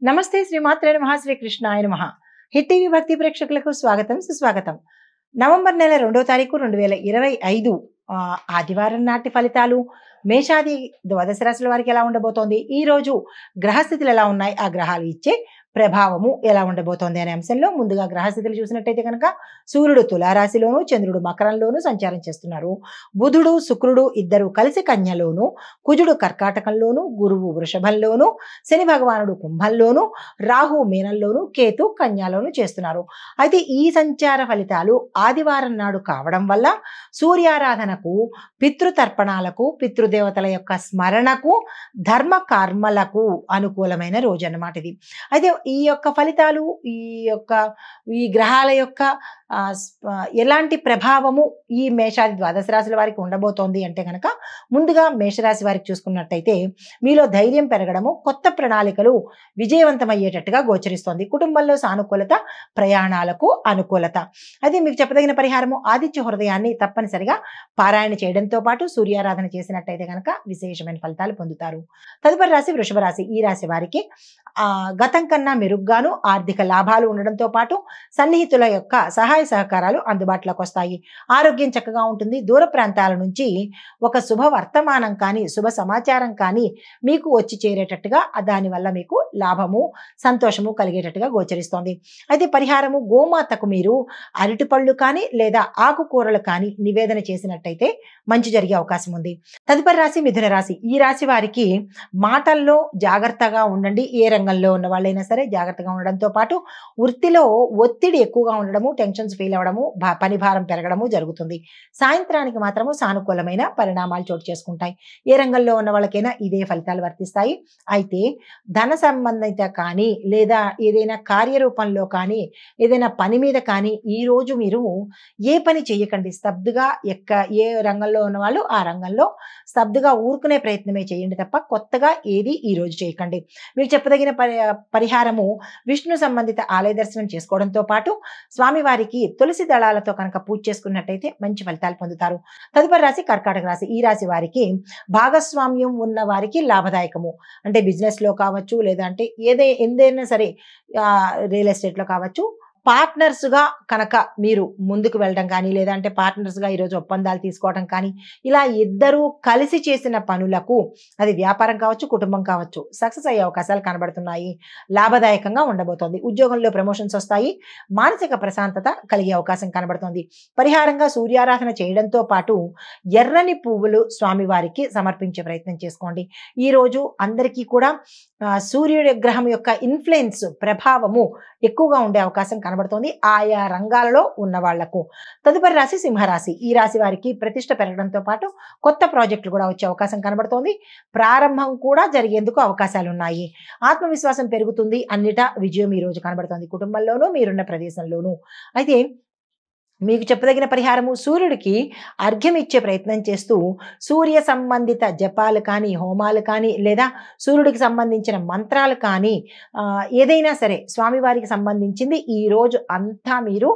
నమస్తే శ్రీమాత్రే నమః శ్రీ కృష్ణాయ నమః. హిట్ టీవీ భక్తి ప్రేక్షకులకు స్వాగతం సుస్వాగతం. నవంబర్ నెల 2వ తారీఖు 2025 ఆదివారం నాటి ఫలితాలు మేషాది ద్వాదశ రాశుల వారికి ఎలా ఉండబోతోంది, ఈ రోజు గ్రహస్థితులు ఎలా ఉన్నాయి, ఆ గ్రహాలు ఇచ్చే ప్రభావము ఎలా ఉండబోతోంది అనే అంశంలో ముందుగా గ్రహస్థితులు చూసినట్టయితే కనుక సూర్యుడు తులారాశిలోను, చంద్రుడు మకరంలోను సంచారం చేస్తున్నారు. బుధుడు శుక్రుడు ఇద్దరు కలిసి కన్యలోను, కుజుడు కర్కాటకంలోను, గురువు వృషభంలోను, శని భగవానుడు కుంభంలోను, రాహు మీనంలోను, కేతు కన్యాలోను చేస్తున్నారు. అయితే ఈ సంచార ఫలితాలు ఆదివారం నాడు కావడం వల్ల సూర్యారాధనకు, పితృతర్పణాలకు, పితృదేవతల యొక్క స్మరణకు, ధర్మ కర్మలకు అనుకూలమైన రోజు అన్నమాట ఇది. అయితే ఈ యొక్క ఫలితాలు, ఈ గ్రహాల యొక్క ఎలాంటి ప్రభావము ఈ మేషాది ద్వాదశ రాశుల వారికి ఉండబోతోంది అంటే కనుక ముందుగా మేషరాశి వారికి చూసుకున్నట్టయితే మీలో ధైర్యం పెరగడము, కొత్త ప్రణాళికలు విజయవంతమయ్యేటట్టుగా గోచరిస్తోంది. కుటుంబంలో సానుకూలత, ప్రయాణాలకు అనుకూలత. అయితే మీకు చెప్పదగిన పరిహారము ఆదిత్య హృదయాన్ని తప్పనిసరిగా పారాయణ చేయడంతో పాటు సూర్యారాధన చేసినట్టయితే కనుక విశేషమైన ఫలితాలు పొందుతారు. తదుపరి రాశి వృషభ రాశి. ఈ రాశి వారికి గతం కన్నా మెరుగ్గాను ఆర్థిక లాభాలు ఉండడంతో పాటు సన్నిహితుల యొక్క సహాయ సహకారాలు అందుబాటులోకి వస్తాయి. ఆరోగ్యం చక్కగా ఉంటుంది. దూర ప్రాంతాల నుంచి ఒక శుభ వర్తమానం కానీ, శుభ సమాచారం కానీ మీకు వచ్చి చేరేటట్టుగా దానివల్ల మీకు లాభము, సంతోషము కలిగేటట్టుగా గోచరిస్తోంది. అయితే పరిహారము గోమాతకు మీరు అరటిపళ్ళు కానీ లేదా ఆకుకూరలు కానీ నివేదన చేసినట్టయితే మంచి జరిగే అవకాశం ఉంది. తదుపరి రాశి మిథున రాశి. ఈ రాశి వారికి మాటల్లో జాగ్రత్తగా ఉండండి. ఏ రంగంలో ఉన్న వాళ్ళైనా సరే జాగ్రత్తగా ఉండడంతో పాటు వృత్తిలో ఒత్తిడి ఎక్కువగా ఉండడము, టెన్షన్స్ ఫీల్ అవ్వడము, పని భారం పెరగడము జరుగుతుంది. సాయంత్రానికి మాత్రము సానుకూలమైన పరిణామాలు చోటు చేసుకుంటాయి. ఏ రంగంలో ఉన్న వాళ్ళకైనా ఇదే ఫలితాలు వర్తిస్తాయి. అయితే ధన సంబంధిత కానీ లేదా ఏదైనా కార్యరూపంలో కానీ ఏదైనా పని మీద కానీ ఈ రోజు మీరు ఏ పని చేయకండి. స్తబ్దుగా ఏ రంగంలో ఉన్న వాళ్ళు ఆ రంగంలో స్తబ్దుగా ఊరుకునే ప్రయత్నమే చేయండి తప్ప కొత్తగా ఏది ఈ రోజు చేయకండి. మీకు చెప్పదగిన పరిహారము విష్ణు సంబంధిత ఆలయ దర్శనం చేసుకోవడంతో పాటు స్వామివారికి తులసి దళాలతో కనుక పూజ చేసుకున్నట్టయితే మంచి ఫలితాలు పొందుతారు. తదుపరి రాశి కర్కాటక రాశి. ఈ రాశి వారికి భాగస్వామ్యం ఉన్న వారికి లాభదాయకము. అంటే బిజినెస్ లో కావచ్చు, లేదా అంటే ఏదైనా సరే రియల్ ఎస్టేట్ లో కావచ్చు, పార్ట్నర్స్ గా కనుక మీరు ముందుకు వెళ్ళడం కానీ, లేదా అంటే పార్ట్నర్స్ గా ఈరోజు ఒప్పందాలు తీసుకోవడం కానీ, ఇలా ఇద్దరూ కలిసి చేసిన పనులకు అది వ్యాపారం కావచ్చు, కుటుంబం కావచ్చు, సక్సెస్ అయ్యే అవకాశాలు కనబడుతున్నాయి. లాభదాయకంగా ఉండబోతోంది. ఉద్యోగంలో ప్రమోషన్స్ వస్తాయి. మానసిక ప్రశాంతత కలిగే అవకాశం కనబడుతోంది. పరిహారంగా సూర్యారాధన చేయడంతో పాటు ఎర్రని పువ్వులు స్వామివారికి సమర్పించే ప్రయత్నం చేసుకోండి. ఈ రోజు అందరికీ కూడా సూర్యుడి గ్రహం యొక్క ఇన్ఫ్లుయెన్స్, ప్రభావము ఎక్కువగా ఉండే అవకాశం కనబడుతోంది ఆయా రంగాలలో ఉన్న వాళ్లకు. తదుపరి రాశి సింహరాశి. ఈ రాశి వారికి ప్రతిష్ట పెరగడంతో పాటు కొత్త ప్రాజెక్టులు కూడా వచ్చే అవకాశం కనబడుతోంది. ప్రారంభం కూడా జరిగేందుకు అవకాశాలు ఉన్నాయి. ఆత్మవిశ్వాసం పెరుగుతుంది. అన్నిటా విజయం ఈ రోజు కనబడుతోంది. కుటుంబంలోనూ మీరున్న ప్రదేశంలోనూ. అయితే మీకు చెప్పదగిన పరిహారము సూర్యుడికి అర్ఘ్యం ఇచ్చే ప్రయత్నం చేస్తూ సూర్య సంబంధిత జపాలు కానీ, హోమాలు కానీ, లేదా సూర్యుడికి సంబంధించిన మంత్రాలు కానీ ఏదైనా సరే స్వామివారికి సంబంధించింది ఈ రోజు అంతా మీరు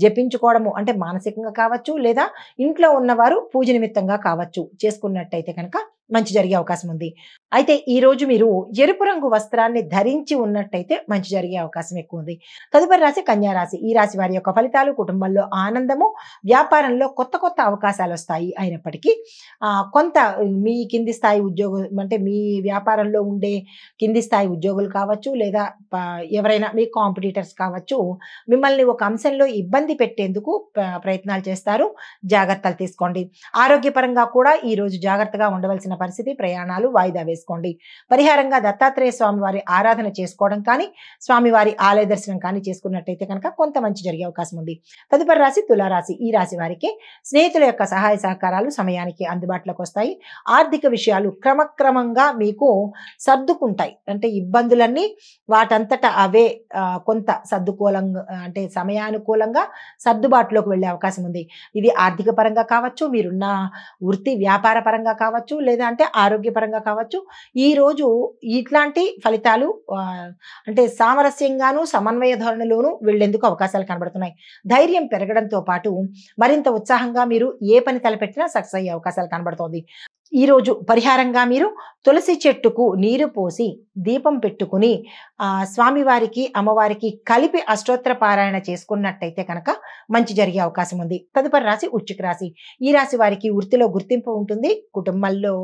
జపించుకోవడము, అంటే మానసికంగా కావచ్చు లేదా ఇంట్లో ఉన్నవారు పూజ నిమిత్తంగా కావచ్చు చేసుకున్నట్టయితే కనుక మంచి జరిగే అవకాశం ఉంది. అయితే ఈ రోజు మీరు ఎరుపు రంగు వస్త్రాన్ని ధరించి ఉన్నట్టయితే మంచి జరిగే అవకాశం ఎక్కువ ఉంది. తదుపరి రాశి కన్యా రాశి. ఈ రాశి వారి యొక్క ఫలితాలు కుటుంబంలో ఆనందము, వ్యాపారంలో కొత్త కొత్త అవకాశాలు వస్తాయి. అయినప్పటికీ కొంత మీ కింది స్థాయి ఉద్యోగం, అంటే మీ వ్యాపారంలో ఉండే కింది స్థాయి ఉద్యోగులు కావచ్చు, లేదా ఎవరైనా మీ కాంపిటీటర్స్ కావచ్చు, మిమ్మల్ని ఒక అంశంలో ఇబ్బంది పెట్టేందుకు ప్రయత్నాలు చేస్తారు. జాగ్రత్తలు తీసుకోండి. ఆరోగ్యపరంగా కూడా ఈ రోజు జాగ్రత్తగా ఉండవలసిన పరిస్థితి. ప్రయాణాలు వాయిదా వేసుకోండి. పరిహారంగా దత్తాత్రేయ స్వామి వారి ఆరాధన చేసుకోవడం కానీ, స్వామివారి ఆలయ దర్శనం కానీ చేసుకున్నట్టయితే కనుక కొంత మంచి జరిగే అవకాశం ఉంది. తదుపరి రాశి తులారాశి. ఈ రాశి వారికి స్నేహితుల యొక్క సహాయ సహకారాలు సమయానికి అందుబాటులోకి వస్తాయి. ఆర్థిక విషయాలు క్రమక్రమంగా మీకు సర్దుకుంటాయి. అంటే ఇబ్బందులన్నీ వాటంతటా అవే కొంత సర్దుకూలంగా, అంటే సమయానుకూలంగా సర్దుబాటులోకి వెళ్ళే అవకాశం ఉంది. ఇది ఆర్థిక పరంగా కావచ్చు, మీరున్న వృత్తి వ్యాపార పరంగా కావచ్చు, లేదా అంటే ఆరోగ్యపరంగా కావచ్చు. ఈ రోజు ఇట్లాంటి ఫలితాలు అంటే సామరస్యంగాను సమన్వయ ధోరణిలోనూ వెళ్లేందుకు అవకాశాలు కనబడుతున్నాయి. ధైర్యం పెరగడంతో పాటు మరింత ఉత్సాహంగా మీరు ఏ పని తలపెట్టినా సక్సెస్ అయ్యే అవకాశాలు కనబడుతోంది. ఈరోజు పరిహారంగా మీరు తులసి చెట్టుకు నీరు పోసి దీపం పెట్టుకుని స్వామివారికి అమ్మవారికి కలిపి అష్టోత్తర పారాయణ చేసుకున్నట్టయితే కనుక మంచి జరిగే అవకాశం ఉంది. తదుపరి రాశి వృశ్చిక రాశి. ఈ రాశి వారికి వృత్తిలో గుర్తింపు ఉంటుంది. కుటుంబంలో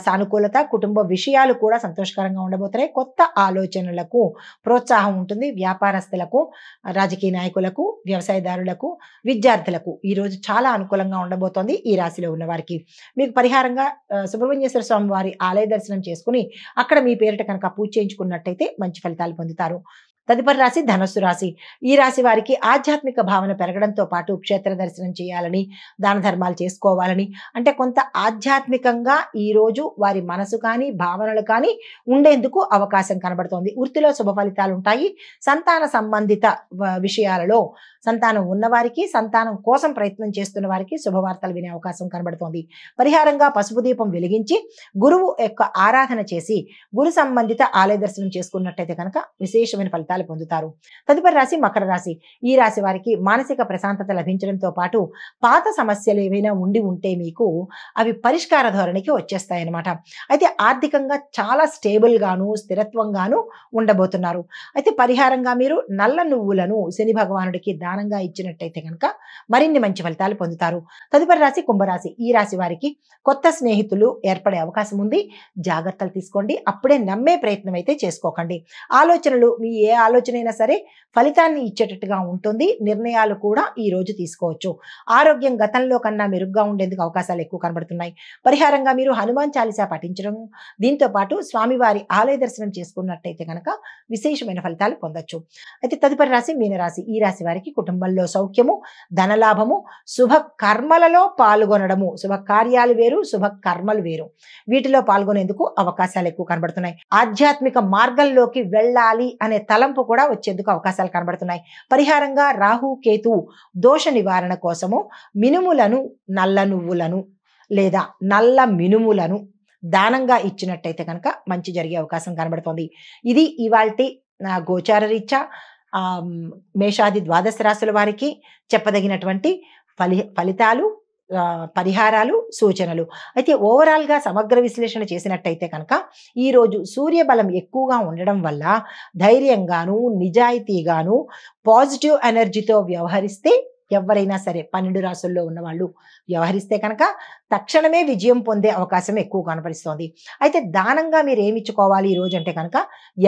సానుకూలత, కుటుంబ విషయాలు కూడా సంతోషకరంగా ఉండబోతున్నాయి. కొత్త ఆలోచనలకు ప్రోత్సాహం ఉంటుంది. వ్యాపారస్తులకు, రాజకీయ నాయకులకు, వ్యవసాయదారులకు, విద్యార్థులకు ఈరోజు చాలా అనుకూలంగా ఉండబోతోంది. ఈ రాశిలో ఉన్న వారికి మీకు పరిహారంగా సుబ్రహ్మణ్యేశ్వర స్వామి వారి ఆలయ దర్శనం చేసుకుని అక్కడ మీ పేరిట కనుక పూజ చేయించుకున్నట్టయితే మంచి ఫలితాలు పొందుతారు. తదుపరి రాశి ధనస్సు రాశి. ఈ రాశి వారికి ఆధ్యాత్మిక భావన పెరగడంతో పాటు క్షేత్ర దర్శనం చేయాలని, దాన ధర్మాలు చేసుకోవాలని, అంటే కొంత ఆధ్యాత్మికంగా ఈరోజు వారి మనసు కానీ భావనలు కానీ ఉండేందుకు అవకాశం కనబడుతోంది. వృత్తిలో శుభ ఫలితాలు ఉంటాయి. సంతాన సంబంధిత విషయాలలో సంతానం ఉన్నవారికి, సంతానం కోసం ప్రయత్నం చేస్తున్న వారికి శుభవార్తలు వినే అవకాశం కనబడుతోంది. పరిహారంగా పసుపు దీపం వెలిగించి గురువు యొక్క ఆరాధన చేసి గురు సంబంధిత ఆలయ దర్శనం చేసుకున్నట్టయితే కనుక విశేషమైన ఫలితాలు పొందుతారు. తదుపరి రాశి మకర రాశి. ఈ రాశి వారికి మానసిక ప్రశాంతత లభించడంతో పాటు పాత సమస్యలు ఏవైనా ఉంటే మీకు అవి పరిష్కార ధోరణికి వచ్చేస్తాయన్నమాట. అయితే ఆర్థికంగా చాలా స్టేబుల్ గాను, స్థిరత్వంగాను ఉండబోతున్నారు. అయితే పరిహారంగా మీరు నల్ల నువ్వులను శని భగవానుడికి దానంగా ఇచ్చినట్టయితే కనుక మరిన్ని మంచి ఫలితాలు పొందుతారు. తదుపరి రాశి కుంభరాశి. ఈ రాశి వారికి కొత్త స్నేహితులు ఏర్పడే అవకాశం ఉంది. జాగ్రత్తలు తీసుకోండి. అప్పుడే నమ్మే ప్రయత్నం అయితే చేసుకోకండి. ఆలోచనలు, మీ ఏ ఆలోచన అయినా సరే ఫలితాన్ని ఇచ్చేటట్టుగా ఉంటుంది. నిర్ణయాలు కూడా ఈ రోజు తీసుకోవచ్చు. ఆరోగ్యం గతంలో కన్నా మెరుగ్గా ఉండేందుకు అవకాశాలు ఎక్కువ కనబడుతున్నాయి. పరిహారంగా మీరు హనుమాన్ చాలీసా పఠించడం, దీంతో పాటు స్వామివారి ఆలయ దర్శనం చేసుకున్నట్టయితే కనుక విశేషమైన ఫలితాలు పొందొచ్చు. అయితే తదుపరి రాశి మీనరాశి. ఈ రాశి వారికి కుటుంబంలో సౌఖ్యము, ధనలాభము, శుభ కర్మలలో పాల్గొనడము, శుభ కార్యాలు వేరు, శుభ కర్మలు వేరు, వీటిలో పాల్గొనేందుకు అవకాశాలు ఎక్కువ కనబడుతున్నాయి. ఆధ్యాత్మిక మార్గంలోకి వెళ్ళాలి అనే తలంపు కూడా వచ్చేందుకు అవకాశాలు కనబడుతున్నాయి. పరిహారంగా రాహు కేతు దోష నివారణ కోసము మినుములను, నల్ల నువ్వులను లేదా నల్ల మినుములను దానంగా ఇచ్చినట్టయితే కనుక మంచి జరిగే అవకాశం కనబడుతోంది. ఇది ఇవాల్టి గోచార రీత్యా మేషాది ద్వాదశ రాశుల వారికి చెప్పదగినటువంటి ఫలితాలు, పరిహారాలు, సూచనలు. అయితే ఓవరాల్గా సమగ్ర విశ్లేషణ చేసినట్టయితే కనుక ఈరోజు సూర్యబలం ఎక్కువగా ఉండడం వల్ల ధైర్యంగాను, నిజాయితీగాను, పాజిటివ్ ఎనర్జీతో వ్యవహరిస్తే ఎవరైనా సరే 12 రాశుల్లో ఉన్న వాళ్ళు వ్యవహరిస్తే కనుక తక్షణమే విజయం పొందే అవకాశం ఎక్కువ కనపరిస్తోంది. అయితే దానంగా మీరు ఏమి ఇచ్చుకోవాలి ఈరోజు అంటే కనుక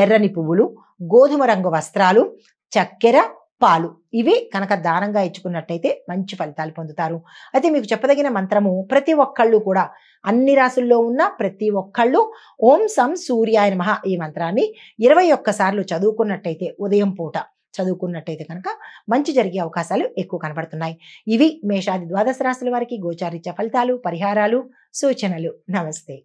ఎర్రని పువ్వులు, గోధుమ రంగు వస్త్రాలు, చక్కెర, పాలు, ఇవి కనుక దానంగా ఇచ్చుకున్నట్టయితే మంచి ఫలితాలు పొందుతారు. అయితే మీకు చెప్పదగిన మంత్రము ప్రతి ఒక్కళ్ళు కూడా, అన్ని రాసుల్లో ఉన్న ప్రతి ఒక్కళ్ళు ఓం సం సూర్యాయ నమః ఈ మంత్రాన్ని 21 సార్లు చదువుకున్నట్టయితే, ఉదయం పూట చదువుకున్నట్టయితే కనుక మంచి జరిగే అవకాశాలు ఎక్కువ కనబడుతున్నాయి. ఇవి మేషాది ద్వాదశ రాశుల వారికి గోచారిత్య ఫలితాలు, పరిహారాలు, సూచనలు. నమస్తే.